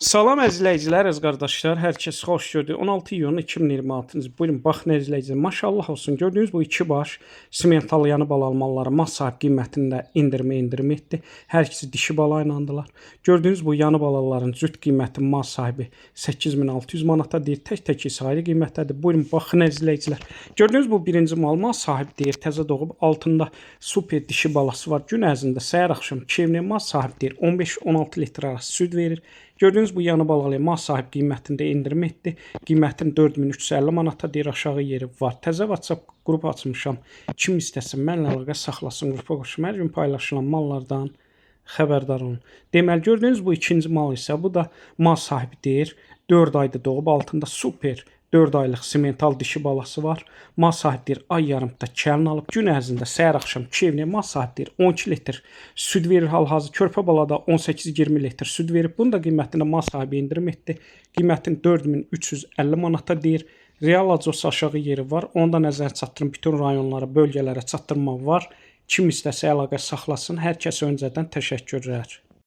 Salam əzizləyicilər, əziz qardaşlar, hər kəs xoş gördük. 16 iyun 2026-cı. Buyurun, baxın əzizləyicilər, maşallah olsun. Gördüyünüz bu iki baş simental yanı bal almaları mal sahib qiymətində endirim etdi. Hər ikisi dişi bala ilandılar. Gördüyünüz bu yanı balaların cüt qiyməti mal sahibi 8600 manata deyir. Tək-tək isə ayrı qiymətdədir. Buyurun, baxın əzizləyicilər. Gördüyünüz bu birinci mal sahibi deyir. Təzə doğub altında super dişi balası var. Gün ərzində səhər axşam kevni mal sahibi deyir. 15-16 litr arası süd verir. Gördüyünüz bu yanı balalı mal sahib qiymətində endirim etdi. Qiymətin 4350 manata deyir, aşağı yeri var. Təzə WhatsApp qrup açmışam. Kim istəsin mənlə əlaqə saxlasın, qrupa qoşum. Hər gün paylaşılan mallardan xəbərdar olun. Deməli, gördüyünüz bu ikinci mal isə bu da mal sahibi deyir. 4 ayda doğub altında super 4 aylıq simental dişi balası var. Mal sahibi deyir, ay yarımda kəlin alıb. Gün ərzində səhər axşam 2 evliyə mal sahibi deyir 12 litr süd verir hal-hazır. Körpə balada 18-20 litr süd verib. Bunun da qiymətində mal sahibi endirim etdi. Qiymətin 4350 manata deyir. Real acısı aşağı yeri var. Onda nəzər çatdırın. Bütün rayonlara, bölgələrə çatdırma var. Kim istəsə əlaqə saxlasın. Hər kəsə öncədən təşəkkürlər.